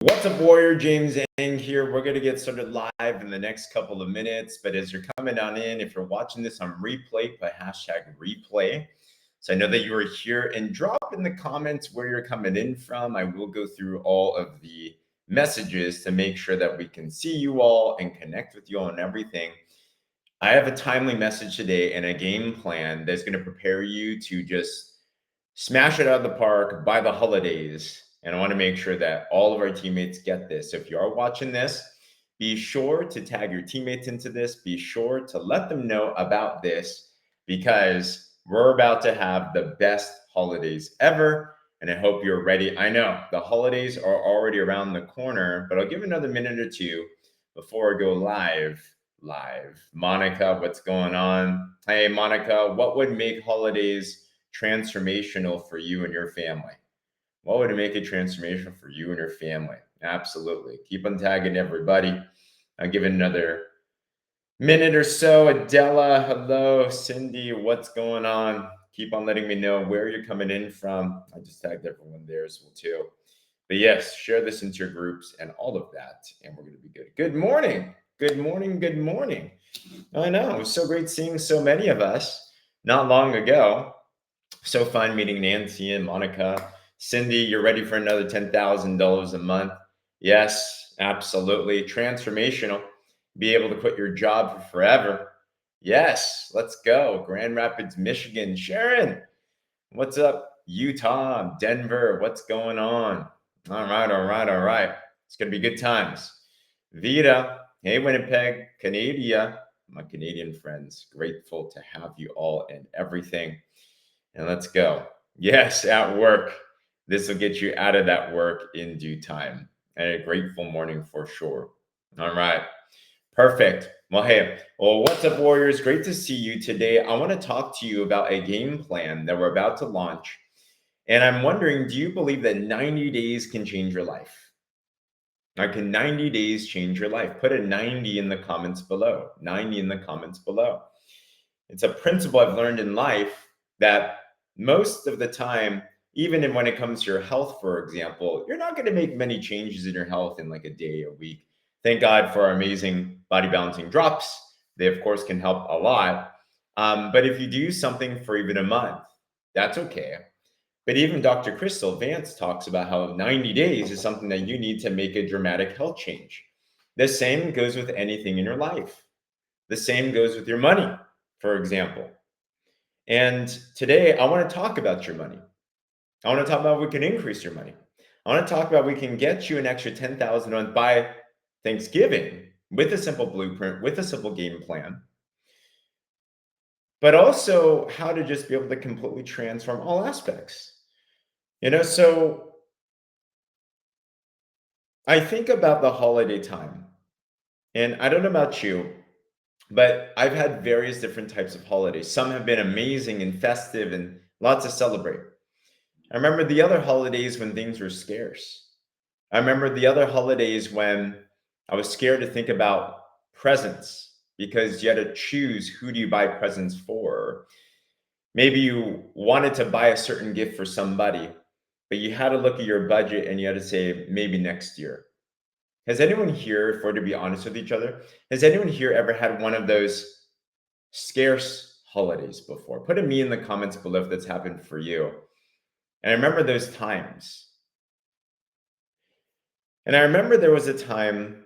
What's up, Warrior? James Ang here. We're going to get started live in the next couple of minutes. But as you're coming on in, if you're watching this on replay, put hashtag replay. So I know that you are here, and drop in the comments where you're coming in from. I will go through all of the messages to make sure that we can see you all and connect with you all and everything. I have a timely message today and a game plan that's going to prepare you to just smash it out of the park by the holidays. And I want to make sure that all of our teammates get this. So if you are watching this, be sure to tag your teammates into this. Be sure to let them know about this because we're about to have the best holidays ever. And I hope you're ready. I know the holidays are already around the corner, but I'll give another minute or two before I go live. Monica, what's going on? Hey, Monica, what would make holidays transformational for you and your family? What would make it transformational for you and your family? Absolutely. Keep on tagging everybody. I'll give it another minute or so. Adela, hello. Cindy, what's going on? Keep on letting me know where you're coming in from. I just tagged everyone there as well too. But yes, share this into your groups and all of that, and we're going to be good. Good morning. Good morning. Good morning. I know. It was so great seeing so many of us not long ago. So fun meeting Nancy and Monica. Cindy, you're ready for another $10,000 a month? Yes, absolutely. Transformational. Be able to quit your job for forever. Yes, let's go. Grand Rapids, Michigan. Sharon, what's up? Utah, Denver, what's going on? All right. It's going to be good times. Vita, hey, Winnipeg, Canada, my Canadian friends. Grateful to have you all and everything. And let's go. Yes, at work. This will get you out of that work in due time. And a grateful morning for sure. All right. Perfect. Well, hey, what's up, Warriors? Great to see you today. I want to talk to you about a game plan that we're about to launch. And I'm wondering, do you believe that 90 days can change your life? Now, can 90 days change your life? Put a 90 in the comments below. 90 in the comments below. It's a principle I've learned in life that most of the time, even when it comes to your health, for example, you're not going to make many changes in your health in like a day, a week. Thank God for our amazing body balancing drops. They, of course, can help a lot. But if you do something for even a month, that's okay. But even Dr. Crystal Vance talks about how 90 days is something that you need to make a dramatic health change. The same goes with anything in your life. The same goes with your money, for example. And today I want to talk about your money. I want to talk about we can increase your money. I want to talk about we can get you an extra 10,000 on by Thanksgiving with a simple blueprint, with a simple game plan, but also how to just be able to completely transform all aspects. So I think about the holiday time, and I don't know about you, but I've had various different types of holidays. Some have been amazing and festive and lots to celebrate. I remember the other holidays when things were scarce. I remember the other holidays when I was scared to think about presents because you had to choose who do you buy presents for. Maybe you wanted to buy a certain gift for somebody, but you had to look at your budget and you had to say maybe next year. Has anyone here, if we're to be honest with each other, has anyone here ever had one of those scarce holidays before? Put a me in the comments below if that's happened for you. And I remember those times. And I remember there was a time,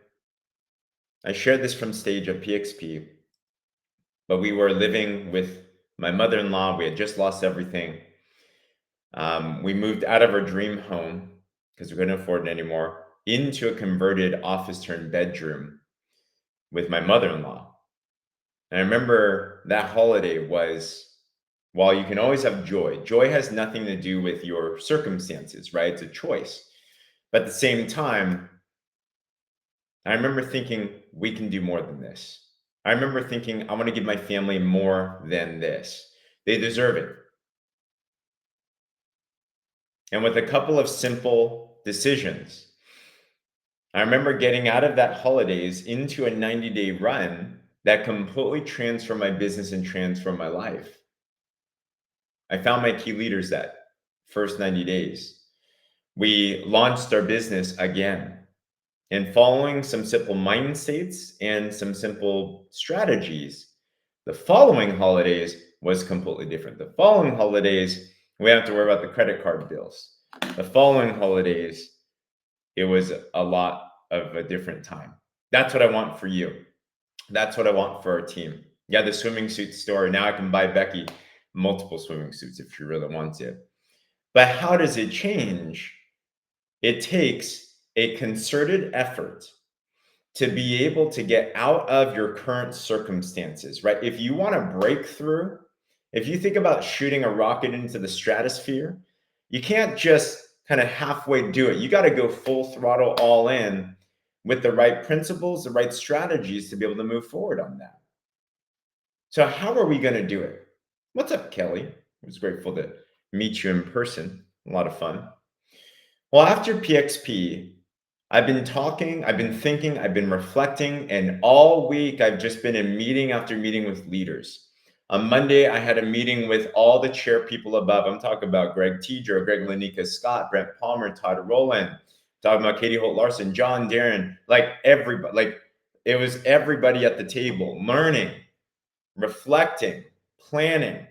I shared this from stage at PXP, but we were living with my mother-in-law. We had just lost everything. We moved out of our dream home because we couldn't afford it anymore into a converted office turned bedroom with my mother-in-law. And I remember that holiday was, while you can always have joy has nothing to do with your circumstances, right? It's a choice. But at the same time, I remember thinking, we can do more than this. I remember thinking, I want to give my family more than this. They deserve it. And with a couple of simple decisions, I remember getting out of that holidays into a 90-day run that completely transformed my business and transformed my life. I found my key leaders that first 90 days. We launched our business again. and following some simple mind states and some simple strategies. The following holidays was completely different. The following holidays, we have to worry about the credit card bills. The following holidays, it was a lot of a different time. That's what I want for you. That's what I want for our team. Yeah, the swimming suit store. Now I can buy Becky multiple swimming suits if she really wants it. But how does it change? It takes a concerted effort to be able to get out of your current circumstances, right? If you want to break through, if you think about shooting a rocket into the stratosphere, you can't just kind of halfway do it. You got to go full throttle all in with the right principles, the right strategies to be able to move forward on that. So, how are we going to do it? What's up, Kelly? I was grateful to meet you in person. A lot of fun. Well, after PXP, I've been talking, I've been thinking, I've been reflecting, and all week I've just been in meeting after meeting with leaders. On Monday, I had a meeting with all the chair people above. I'm talking about Greg Tidro, Greg Lanika Scott, Brent Palmer, Todd Rowland, talking about Katie Holt Larson, John Darren, like everybody, like it was everybody at the table, learning, reflecting, planning.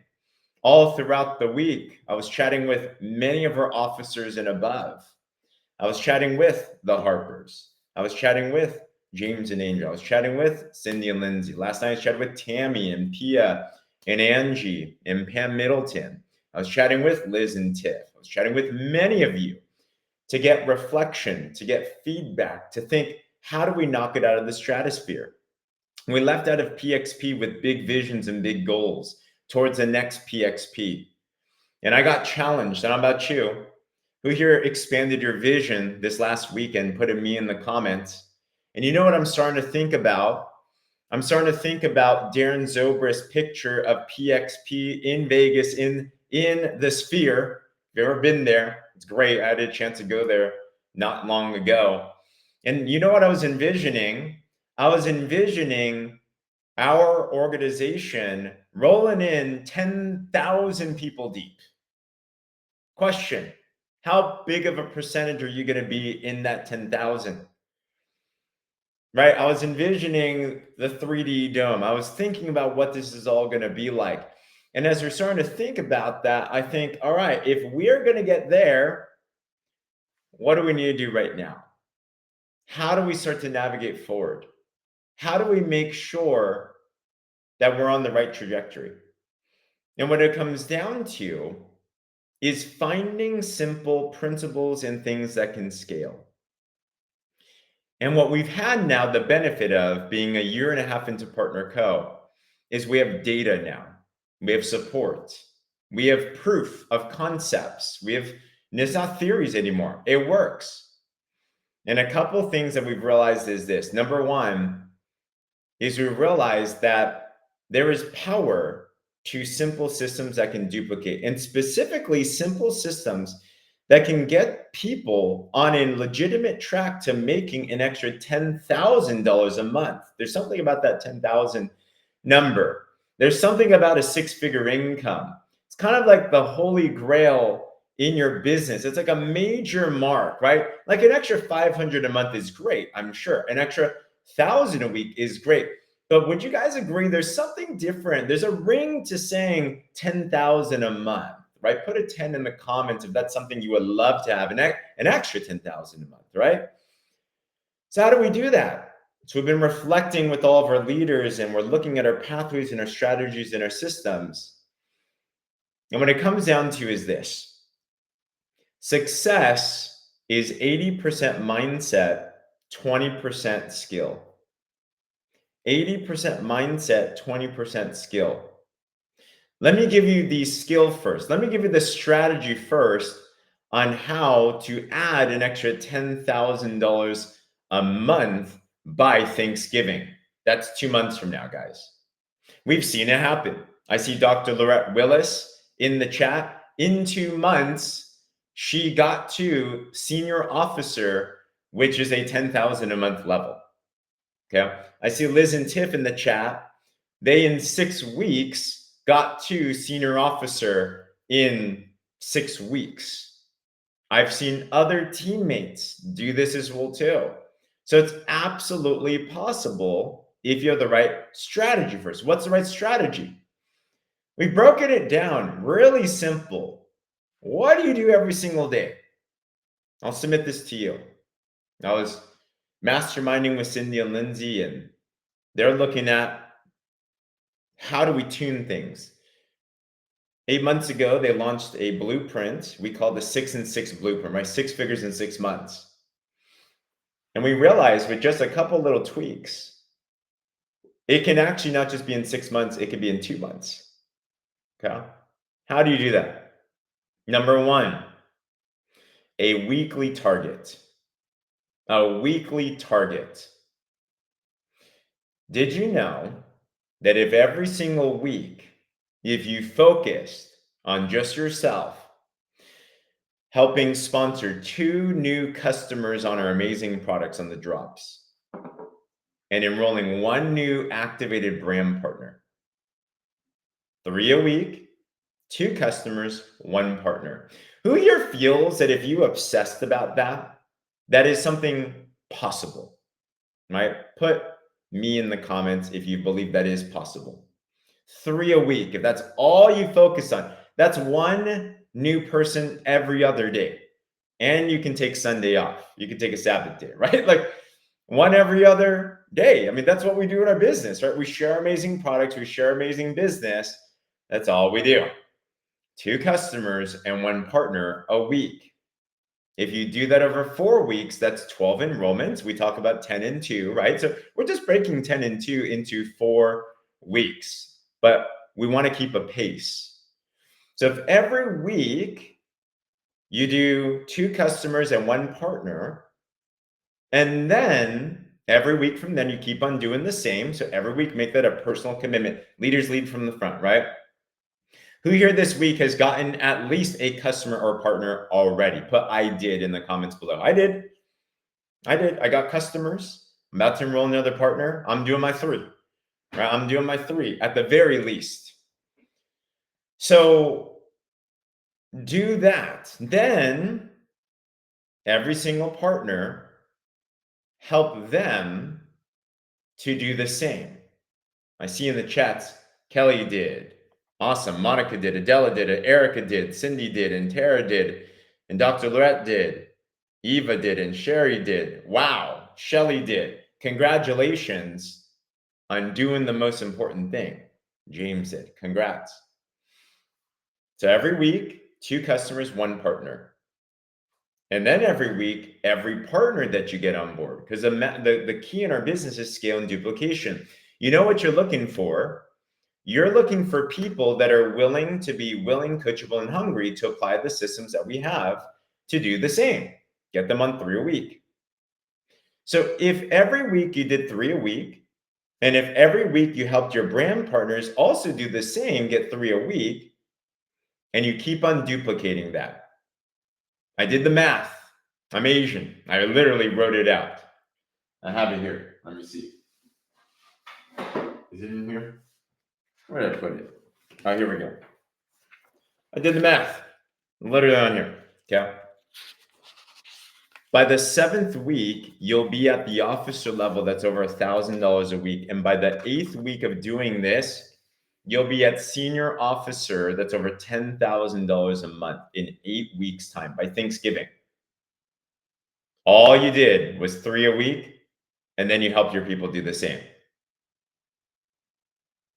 All throughout the week, I was chatting with many of our officers and above. I was chatting with the Harpers. I was chatting with James and Angel. I was chatting with Cindy and Lindsay. Last night I chatted with Tammy and Pia and Angie and Pam Middleton. I was chatting with Liz and Tiff. I was chatting with many of you to get reflection, to get feedback, to think, how do we knock it out of the stratosphere? We left out of PXP with big visions and big goals towards the next PXP. And I got challenged. And how about you? Who here expanded your vision this last weekend? Put a me in the comments. And you know what I'm starting to think about? I'm starting to think about Darren Zobrist's picture of PXP in Vegas in the Sphere. If you've ever been there, it's great. I had a chance to go there not long ago. And you know what I was envisioning? I was envisioning our organization rolling in 10,000 people deep. Question: how big of a percentage are you going to be in that 10,000? Right? I was envisioning the 3D dome. I was thinking about what this is all going to be like. And as we're starting to think about that, I think, all right, if we're going to get there, what do we need to do right now? How do we start to navigate forward? How do we make sure that we're on the right trajectory? And what it comes down to is finding simple principles and things that can scale. And what we've had now, the benefit of being a year and a half into PartnerCo, is we have data now. We have support. We have proof of concepts. And it's not theories anymore. It works. And a couple of things that we've realized is this. Number one is we realized that there is power to simple systems that can duplicate, and specifically simple systems that can get people on a legitimate track to making an extra $10,000 a month. There's something about that 10,000 number. There's something about a six-figure income. It's kind of like the holy grail in your business. It's like a major mark, right? Like an extra 500 a month is great, I'm sure. An extra 1,000 a week is great. But would you guys agree there's something different? There's a ring to saying 10,000 a month, right? Put a 10 in the comments if that's something you would love to have, an extra 10,000 a month, right? So how do we do that? So we've been reflecting with all of our leaders, and we're looking at our pathways and our strategies and our systems. And what it comes down to is this: success is 80% mindset, 20% skill. 80% mindset, 20% skill. Let me give you the skill first. Let me give you the strategy first on how to add an extra $10,000 a month by Thanksgiving. That's 2 months from now, guys. We've seen it happen. I see Dr. Lorette Willis in the chat. In 2 months, she got to senior officer, which is a 10,000 a month level. Okay. I see Liz and Tiff in the chat. They, in 6 weeks, got to senior officer in 6 weeks. I've seen other teammates do this as well too. So it's absolutely possible if you have the right strategy first. What's the right strategy? We've broken it down really simple. What do you do every single day? I'll submit this to you. I was masterminding with Cindy and Lindsay, and they're looking at how do we tune things. 8 months ago, they launched a blueprint we call the 6 and 6 blueprint, right? 6 figures in 6 months. And we realized with just a couple little tweaks, it can actually not just be in 6 months, it can be in 2 months. Okay. How do you do that? Number one, a weekly target. A weekly target. Did you know that if every single week, if you focused on just yourself, helping sponsor 2 new customers on our amazing products on the drops, and enrolling 1 new activated brand partner, 3 a week, 2 customers, 1 partner. Who here feels that if you obsessed about that, that is something possible, right? Put me in the comments if you believe that is possible. 3 a week, if that's all you focus on, that's 1 new person every other day. And you can take Sunday off. You can take a Sabbath day, right? Like 1 every other day. I mean, that's what we do in our business, right? We share amazing products, we share amazing business. That's all we do. 2 customers and 1 partner a week. If you do that over 4 weeks, that's 12 enrollments. We talk about 10 and 2, right? So we're just breaking 10 and 2 into 4 weeks, but we want to keep a pace. So if every week you do 2 customers and 1 partner, and then every week from then you keep on doing the same. So every week, make that a personal commitment. Leaders lead from the front, right? Who here this week has gotten at least a customer or partner already? Put I did in the comments below. I did. I got customers. I'm about to enroll another partner. I'm doing my 3. Right? I'm doing my 3 at the very least. So do that. Then every single partner, help them to do the same. I see in the chats, Kelly did. Awesome. Monica did. Adela did it. Erica did. Cindy did. And Tara did. And Dr. Lorette did. Eva did. And Sherry did. Wow. Shelly did. Congratulations on doing the most important thing. James did. Congrats. So every week, 2 customers, 1 partner. And then every week, every partner that you get on board. Because the key in our business is scale and duplication. You know what you're looking for? You're looking for people that are willing, coachable, and hungry to apply the systems that we have to do the same. Get them on 3 a week. So if every week you did 3 a week, and if every week you helped your brand partners also do the same, get 3 a week, and you keep on duplicating that. I did the math. I'm Asian. I literally wrote it out. I have it here. Let me see. Is it in here? Where did I put it? Oh, here we go. I did the math. Literally on here. Okay. By the 7th week, you'll be at the officer level that's over $1,000 a week. And by the 8th week of doing this, you'll be at senior officer that's over $10,000 a month in 8 weeks' time by Thanksgiving. All you did was 3 a week, and then you helped your people do the same.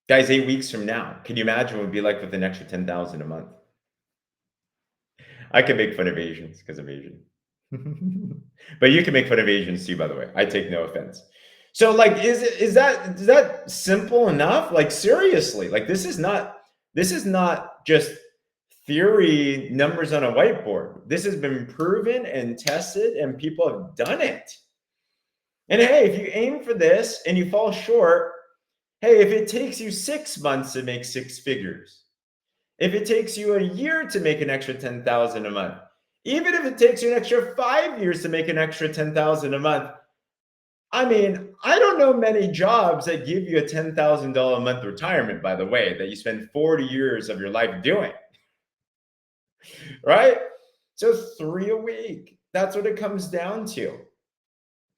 Guys, 8 weeks from now, can you imagine what it would be like with an extra 10,000 a month? I can make fun of Asians because I'm Asian. But you can make fun of Asians too, by the way. I take no offense. So like, is that simple enough? Like seriously, like this is not just theory numbers on a whiteboard. This has been proven and tested and people have done it. And hey, if you aim for this and you fall short, hey, if it takes you 6 months to make 6 figures, if it takes you a year to make an extra 10,000 a month, even if it takes you an extra 5 years to make an extra 10,000 a month, I mean, I don't know many jobs that give you a $10,000 a month retirement, by the way, that you spend 40 years of your life doing, right? So 3 a week, that's what it comes down to.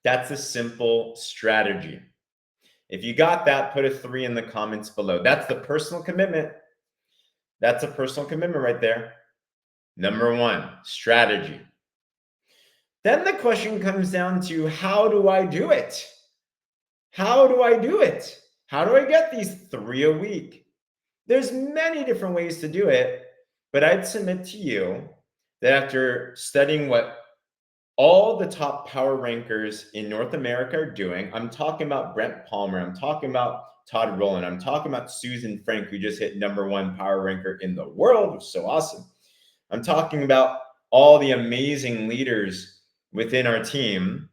That's a simple strategy. If you got that, put a 3 in the comments below. That's the personal commitment. That's a personal commitment right there. Number 1, strategy. Then the question comes down to, how do I do it? How do I do it? How do I get these 3 a week? There's many different ways to do it, but I'd submit to you that after studying what all the top power rankers in North America are doing, I'm talking about Brent Palmer, I'm talking about Todd Rowland, I'm talking about Susan Frank, who just hit #1 power ranker in the world, which is so awesome. I'm talking about all the amazing leaders within our team.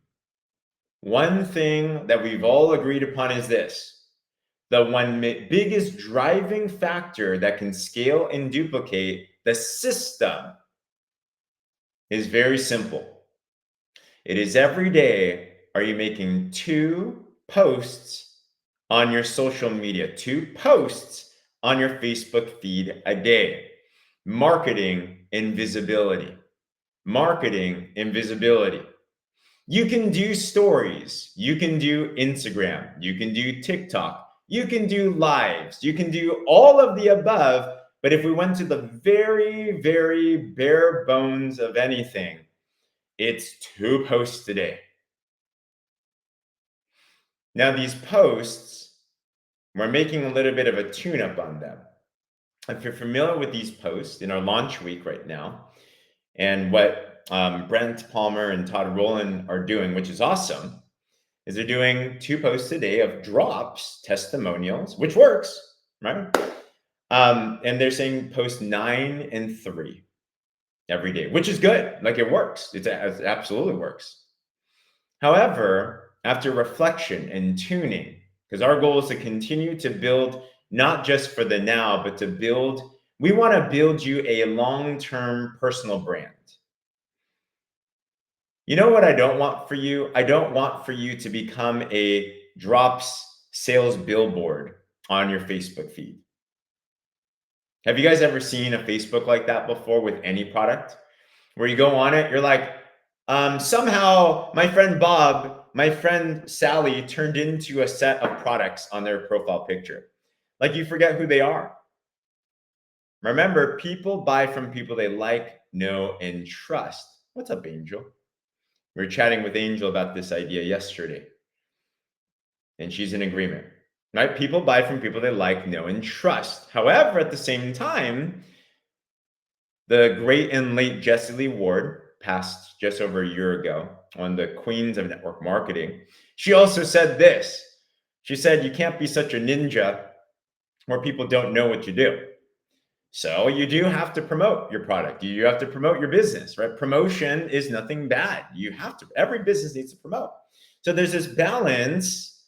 One thing that we've all agreed upon is this: the one biggest driving factor that can scale and duplicate the system is very simple. It is every day, are you making 2 posts on your social media, 2 posts on your Facebook feed a day? Marketing and visibility. Marketing and visibility. You can do stories. You can do Instagram. You can do TikTok. You can do lives. You can do all of the above. But if we went to the very, very bare bones of anything, it's 2 posts a day. Now, these posts, we're making a little bit of a tune-up on them. If you're familiar with these posts in our launch week right now, and what Brent Palmer and Todd Rowland are doing, which is awesome, is they're doing 2 posts a day of drops, testimonials, which works, right? And they're saying post 9 and 3 every day, which is good. Like, it works. It absolutely works. However, after reflection and tuning, because our goal is to continue to build not just for the now, but to build, we want to build you a long-term personal brand. You know what I don't want for you? I don't want for you to become a drops sales billboard on your Facebook feed. Have you guys ever seen a Facebook like that before with any product? Where you go on it, you're like, somehow my friend Bob, my friend Sally turned into a set of products on their profile picture. Like, you forget who they are. Remember, people buy from people they like, know, and trust. What's up, Angel? We were chatting with Angel about this idea yesterday, and she's in agreement, right? People buy from people they like, know, and trust. However, at the same time, the great and late Jessie Lee Ward passed just over a year ago, on the Queens of Network Marketing. She also said this. She said, you can't be such a ninja where people don't know what you do. So you do have to promote your product. You have to promote your business, right? Promotion is nothing bad. You have to, every business needs to promote. So there's this balance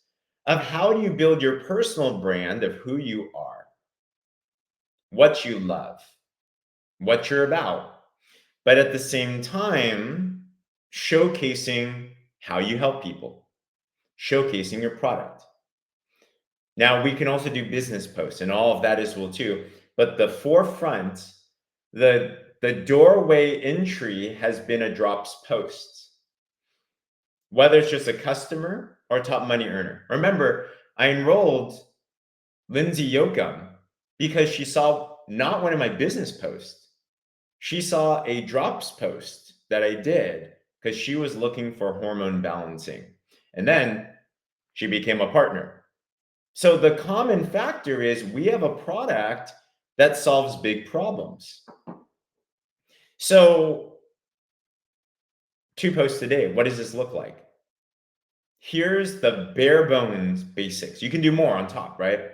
of how do you build your personal brand of who you are, what you love, what you're about, but at the same time, showcasing how you help people, showcasing your product. Now, we can also do business posts, and all of that as well too. But the forefront, the doorway entry has been a drops post, whether it's just a customer or a top money earner. Remember, I enrolled Lindsay Yoakum because she saw not one of my business posts. She saw a drops post that I did because she was looking for hormone balancing. And then she became a partner. So the common factor is we have a product that solves big problems. So 2 posts a day, what does this look like? Here's the bare bones basics. You can do more on top, right?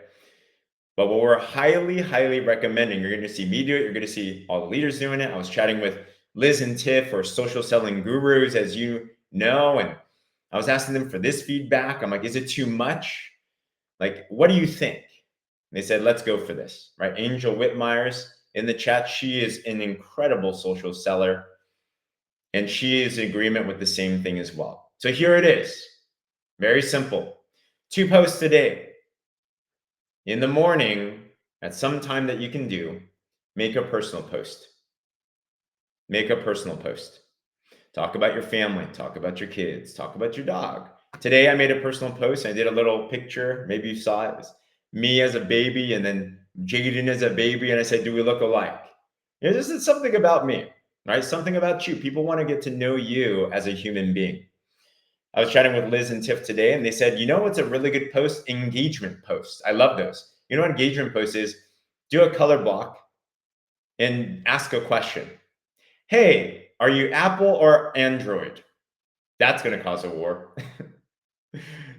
But what we're highly, highly recommending, you're going to see me do it. You're going to see all the leaders doing it. I was chatting with Liz and Tiff, or social selling gurus, as you know, and I was asking them for this feedback. I'm like, is it too much? Like, what do you think? And they said, let's go for this, right? Angel Whitmyers in the chat. She is an incredible social seller, and she is in agreement with the same thing as well. So here it is. Very simple. 2 posts a day. In the morning, at some time that you can do, make a personal post. Make a personal post. Talk about your family, talk about your kids, talk about your dog. Today I made a personal post. I did a little picture. Maybe you saw it. It was me as a baby and then Jaden as a baby. And I said, do we look alike? This is something about me, right? Something about you. People want to get to know you as a human being. I was chatting with Liz and Tiff today, and they said, you know what's a really good post? Engagement posts. I love those. You know what engagement post is? Do a color block and ask a question. Hey, are you Apple or Android? That's going to cause a war.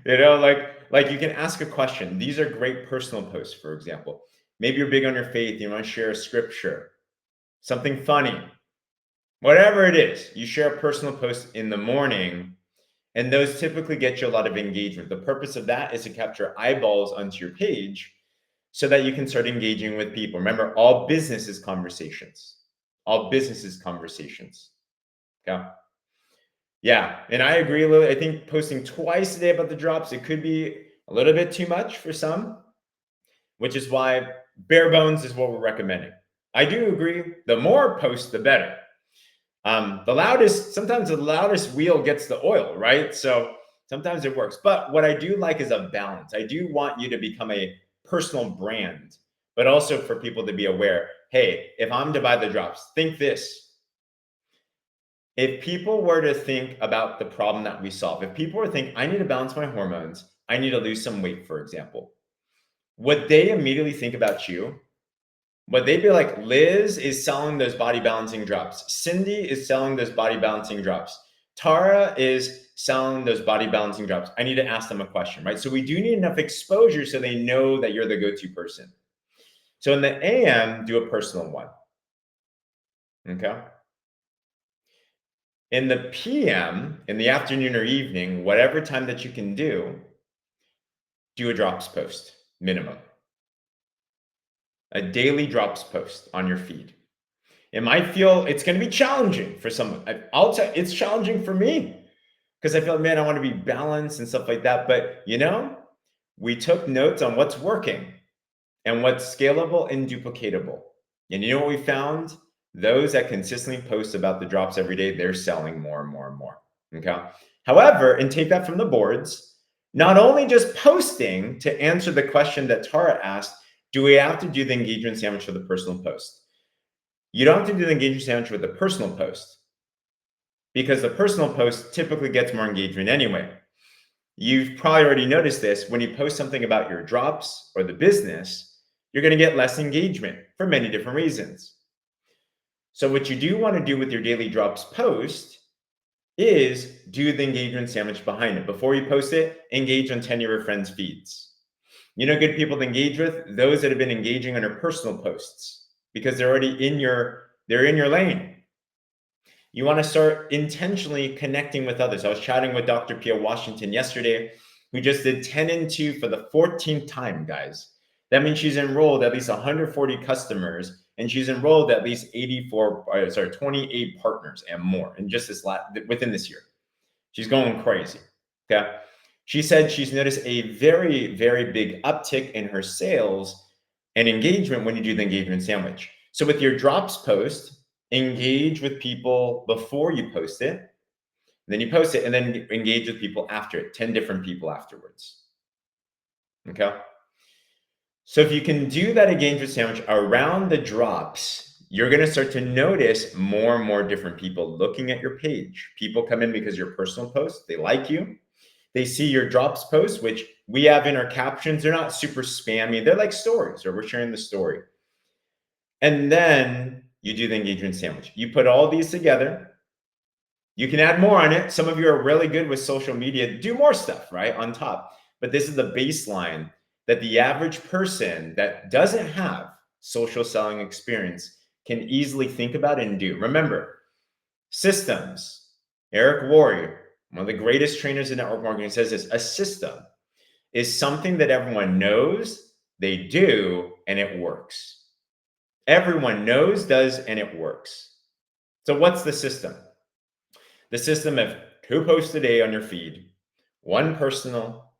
like you can ask a question. These are great personal posts, for example. Maybe you're big on your faith. You want to share a scripture, something funny, whatever it is. You share a personal post in the morning, and those typically get you a lot of engagement. The purpose of that is to capture eyeballs onto your page so that you can start engaging with people. Remember, all business is conversations. All business is conversations. Okay. Yeah, and I agree a little. I think posting twice a day about the drops, it could be a little bit too much for some, which is why bare bones is what we're recommending. I do agree. The more posts, the better. Sometimes the loudest wheel gets the oil, right? So sometimes it works. But what I do like is a balance. I do want you to become a personal brand, but also for people to be aware, hey, if I'm to buy the drops, think this. If people were to think about the problem that we solve, if people were to think, I need to balance my hormones, I need to lose some weight, for example, would they immediately think about you? Would they be like, Liz is selling those body balancing drops. Cindy is selling those body balancing drops. Tara is selling those body balancing drops. I need to ask them a question, right? So we do need enough exposure so they know that you're the go-to person. So in the AM, do a personal one. Okay. In the PM, in the afternoon or evening, whatever time that you can do a drops post, minimum. A daily drops post on your feed. It might feel it's going to be challenging for someone. I'll tell you, it's challenging for me because I feel, man, I want to be balanced and stuff like that. But we took notes on what's working and what's scalable and duplicatable. And you know what we found? Those that consistently post about the drops every day, they're selling more and more and more. Okay. However, and take that from the boards, not only just posting to answer the question that Tara asked, do we have to do the engagement sandwich for the personal post? You don't have to do the engagement sandwich with the personal post because the personal post typically gets more engagement anyway. You've probably already noticed this. When you post something about your drops or the business, you're going to get less engagement for many different reasons. So what you do want to do with your daily drops post is do the engagement sandwich behind it. Before you post it, engage on 10 of your friends' feeds. You know, good people to engage with? Those that have been engaging on your personal posts because they're already in your lane. You want to start intentionally connecting with others. I was chatting with Dr. Pia Washington yesterday, who just did 10 and 2 for the 14th time, guys. That means she's enrolled at least 140 customers, and she's enrolled at least 28 partners and more in just within this year. She's going crazy. Okay. She said she's noticed a very, very big uptick in her sales and engagement when you do the engagement sandwich. So with your drops post, engage with people before you post it, then you post it, and then engage with people after it, 10 different people afterwards. Okay. So if you can do that engagement sandwich around the drops, you're going to start to notice more and more different people looking at your page. People come in because your personal post, they like you. They see your drops post, which we have in our captions. They're not super spammy. They're like stories, or we're sharing the story. And then you do the engagement sandwich. You put all these together. You can add more on it. Some of you are really good with social media. Do more stuff, right, on top. But this is the baseline that the average person that doesn't have social selling experience can easily think about and do. Remember, systems. Eric Worre, one of the greatest trainers in network marketing, says this: a system is something that everyone knows, they do, and it works. Everyone knows, does, and it works. So what's the system? The system of 2 posts a day on your feed, 1 personal,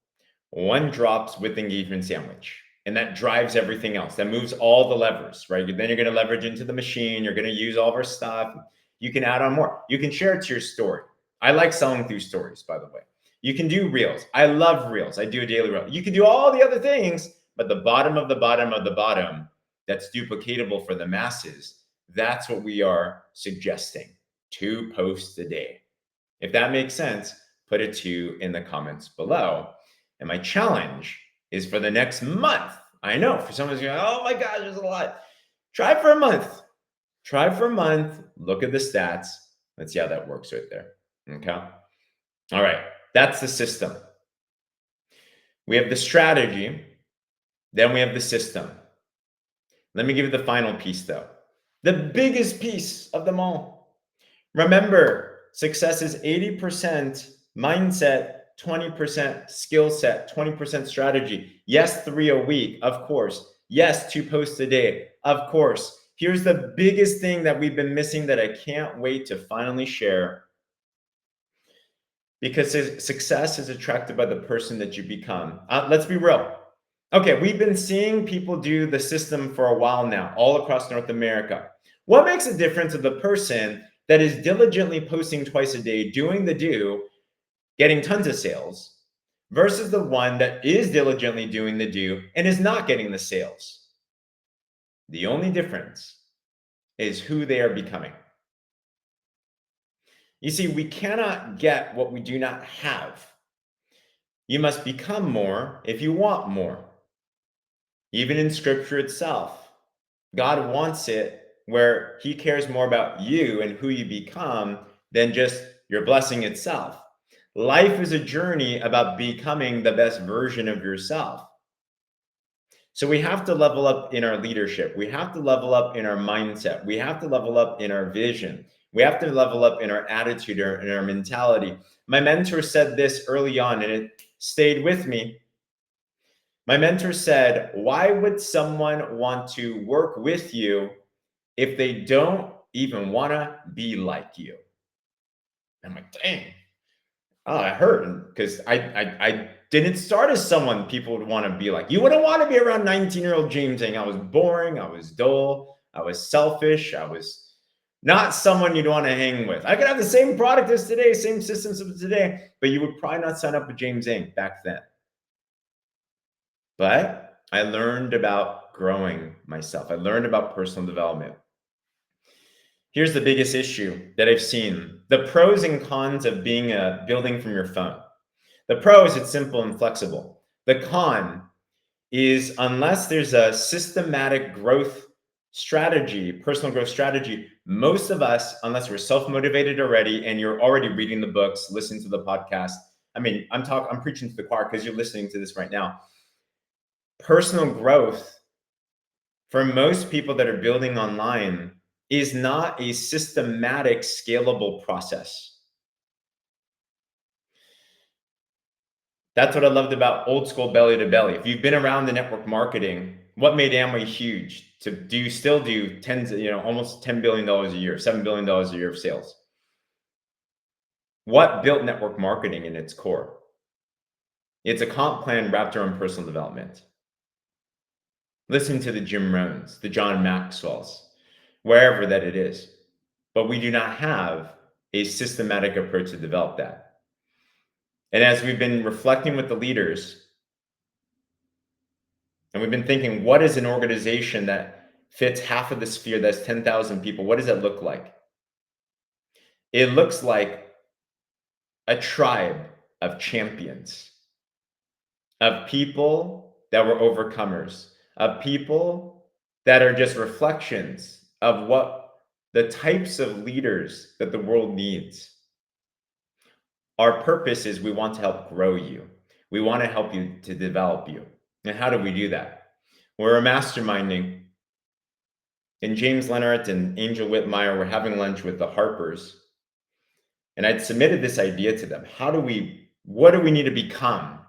1 drops with engagement sandwich. And that drives everything else. That moves all the levers, right? Then you're going to leverage into the machine. You're going to use all of our stuff. You can add on more. You can share it to your story. I like selling through stories, by the way. You can do reels. I love reels. I do a daily reel. You can do all the other things, but the bottom of the bottom of the bottom that's duplicatable for the masses, that's what we are suggesting. 2 posts a day. If that makes sense, put a 2 in the comments below. And my challenge is for the next month. I know for someone's going, oh my gosh, there's a lot. Try for a month. Try for a month. Look at the stats. Let's see how that works right there. Okay. All right. That's the system. We have the strategy. Then we have the system. Let me give you the final piece, though. The biggest piece of them all. Remember, success is 80% mindset, 20% skill set, 20% strategy. Yes, 3 a week, of course. Yes, 2 posts a day, of course. Here's the biggest thing that we've been missing that I can't wait to finally share, because success is attracted by the person that you become. Let's be real. Okay, we've been seeing people do the system for a while now, all across North America. What makes a difference of the person that is diligently posting twice a day, doing the do, getting tons of sales, versus the one that is diligently doing the do and is not getting the sales? The only difference is who they are becoming. You see, we cannot get what we do not have. You must become more if you want more. Even in scripture itself, God wants it where he cares more about you and who you become than just your blessing itself. Life is a journey about becoming the best version of yourself. So we have to level up in our leadership. We have to level up in our mindset. We have to level up in our vision. We have to level up in our attitude or in our mentality. My mentor said this early on, and it stayed with me. My mentor said, why would someone want to work with you if they don't even want to be like you? I'm like, dang. Oh, I hurt because I didn't start as someone people would want to be like. You wouldn't want to be around 19-year-old James saying I was boring, I was dull, I was selfish, I was not someone you'd want to hang with. I could have the same product as today, same systems of today, but you would probably not sign up with James Ing back then. But I learned about growing myself. I learned about personal development. Here's the biggest issue that I've seen: the pros and cons of building from your phone. The pro is it's simple and flexible. The con is unless there's a systematic growth strategy, personal growth strategy, most of us, unless we're self-motivated already and you're already reading the books, listening to the podcast. I mean, I'm preaching to the choir because you're listening to this right now. Personal growth for most people that are building online is not a systematic, scalable process. That's what I loved about old school belly to belly. If you've been around the network marketing, what made Amway huge to still do almost $10 billion a year, $7 billion a year of sales? What built network marketing in its core? It's a comp plan wrapped around personal development. Listen to the Jim Rohns, the John Maxwells, wherever that it is. But we do not have a systematic approach to develop that. And as we've been reflecting with the leaders, and we've been thinking, what is an organization that fits half of the sphere that's 10,000 people? What does that look like? It looks like a tribe of champions, of people that were overcomers, of people that are just reflections of what the types of leaders that the world needs. Our purpose is we want to help grow you. We want to help you to develop you. And how do we do that? We're masterminding. And James Leonard and Angel Whitmire were having lunch with the Harpers. And I'd submitted this idea to them. What do we need to become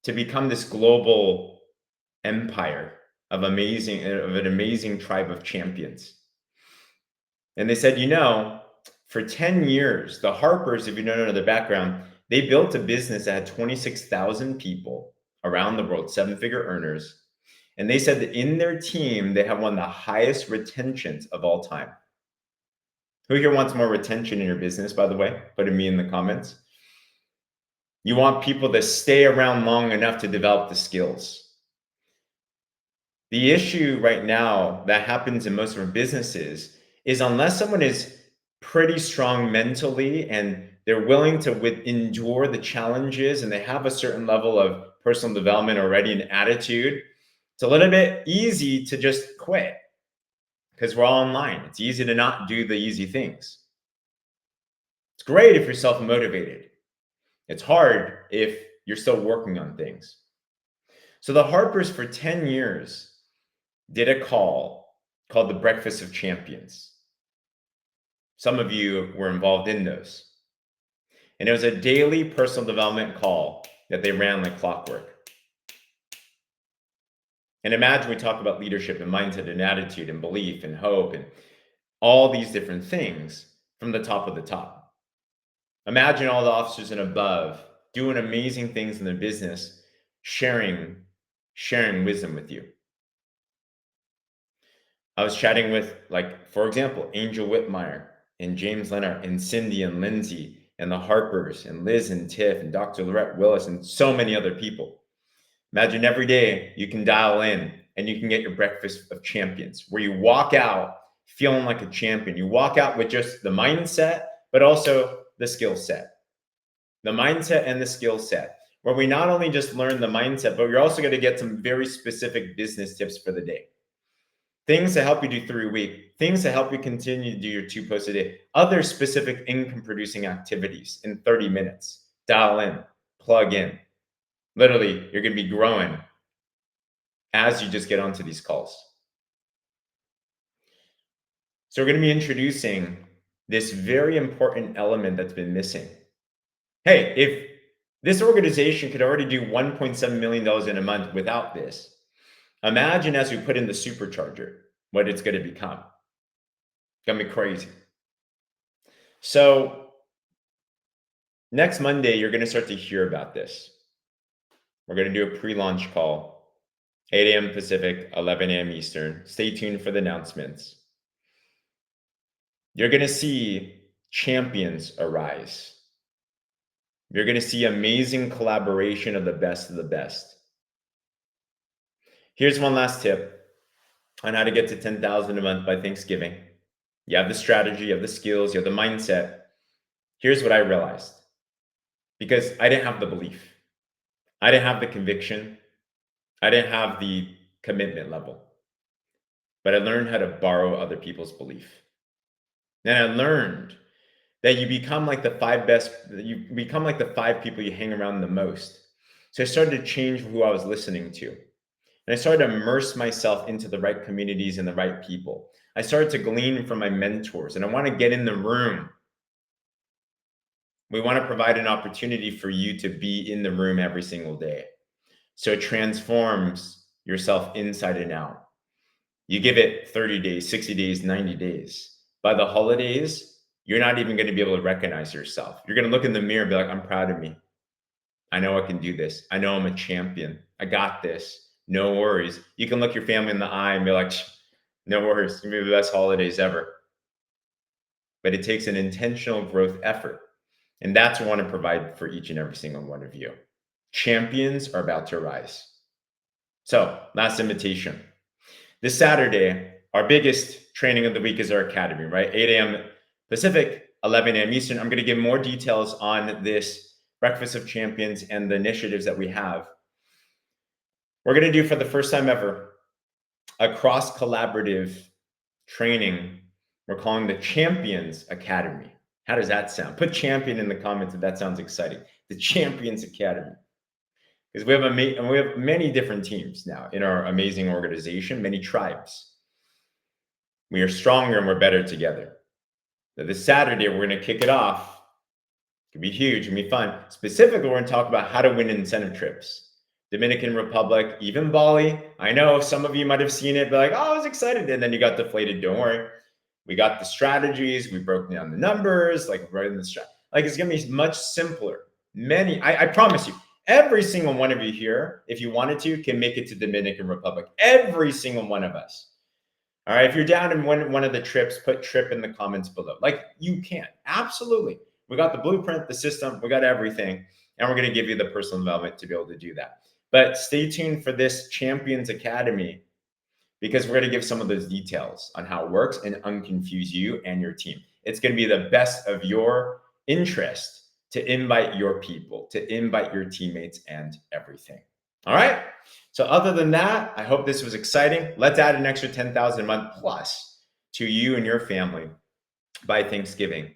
this global empire of an amazing tribe of champions? And they said, for 10 years, the Harpers, if you don't know their background, they built a business that had 26,000 people around the world, 7-figure earners. And they said that in their team, they have one of the highest retentions of all time. Who here wants more retention in your business, by the way? Put me in the comments. You want people to stay around long enough to develop the skills. The issue right now that happens in most of our businesses is unless someone is pretty strong mentally and they're willing to endure the challenges and they have a certain level of personal development already and attitude, it's a little bit easy to just quit because we're all online. It's easy to not do the easy things. It's great if you're self-motivated. It's hard if you're still working on things. So the Harpers for 10 years did a call called the Breakfast of Champions. Some of you were involved in those. And it was a daily personal development call that they ran like clockwork. And imagine we talk about leadership and mindset and attitude and belief and hope and all these different things from the top of the top. Imagine all the officers and above doing amazing things in their business, sharing wisdom with you. I was chatting with, like, for example, Angel Whitmire and James Leonard and Cindy and Lindsay and the Harpers and Liz and Tiff and Dr. Lorette Willis and so many other people. Imagine every day you can dial in and you can get your Breakfast of Champions where you walk out feeling like a champion. You walk out with just the mindset, but also the skill set. The mindset and the skill set, where we not only just learn the mindset, but you're also going to get some very specific business tips for the day. Things to help you do 3 a week, things to help you continue to do your 2 posts a day, other specific income producing activities in 30 minutes. Dial in, plug in. Literally, you're going to be growing as you just get onto these calls. So we're going to be introducing this very important element that's been missing. Hey, if this organization could already do $1.7 million in a month without this, imagine as we put in the supercharger, what it's going to become. It's going to be crazy. So next Monday, you're going to start to hear about this. We're going to do a pre-launch call, 8 a.m. Pacific, 11 a.m. Eastern. Stay tuned for the announcements. You're going to see champions arise. You're going to see amazing collaboration of the best of the best. Here's one last tip on how to get to 10,000 a month by Thanksgiving. You have the strategy, you have the skills, you have the mindset. Here's what I realized. Because I didn't have the belief. I didn't have the conviction. I didn't have the commitment level. But I learned how to borrow other people's belief. Then I learned that you become like the 5 people you hang around the most. So I started to change who I was listening to. And I started to immerse myself into the right communities and the right people. I started to glean from my mentors, and I want to get in the room. We want to provide an opportunity for you to be in the room every single day. So it transforms yourself inside and out. You give it 30 days, 60 days, 90 days. By the holidays, you're not even going to be able to recognize yourself. You're going to look in the mirror and be like, I'm proud of me. I know I can do this. I know I'm a champion. I got this. No worries. You can look your family in the eye and be like, no worries. It's going to be the best holidays ever. But it takes an intentional growth effort. And that's what I want to provide for each and every single one of you. Champions are about to rise. So, last invitation. This Saturday, our biggest training of the week is our academy, right? 8 a.m. Pacific, 11 a.m. Eastern. I'm going to give more details on this Breakfast of Champions and the initiatives that we have. We're going to do, for the first time ever, a cross-collaborative training we're calling the Champions Academy. How does that sound? Put champion in the comments if that sounds exciting. The Champions Academy. Because we have many different teams now in our amazing organization, many tribes. We are stronger and we're better together. So this Saturday, we're going to kick it off. It could be huge, it can be fun. Specifically, we're going to talk about how to win incentive trips. Dominican Republic, even Bali. I know some of you might have seen it, but like, oh, I was excited. And then you got deflated. Don't worry. We got the strategies. We broke down the numbers, like right in the strat. Like, it's going to be much simpler. I promise you, every single one of you here, if you wanted to, can make it to Dominican Republic. Every single one of us. All right. If you're down in one of the trips, put trip in the comments below. Like you can. Absolutely. We got the blueprint, the system, we got everything. And we're going to give you the personal development to be able to do that. But stay tuned for this Champions Academy because we're going to give some of those details on how it works and unconfuse you and your team. It's going to be the best of your interest to invite your people, to invite your teammates and everything. All right. So other than that, I hope this was exciting. Let's add an extra 10,000 a month plus to you and your family by Thanksgiving.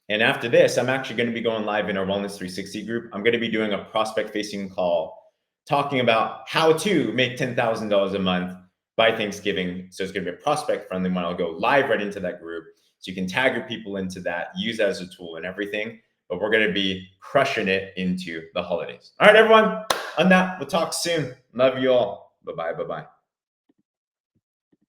And after this, I'm actually going to be going live in our Wellness 360 group. I'm going to be doing a prospect facing call talking about how to make $10,000 a month by Thanksgiving. So it's going to be a prospect friendly one. I'll go live right into that group. So you can tag your people into that, use that as a tool and everything. But we're going to be crushing it into the holidays. All right, everyone. On that, we'll talk soon. Love you all. Bye-bye. Bye-bye.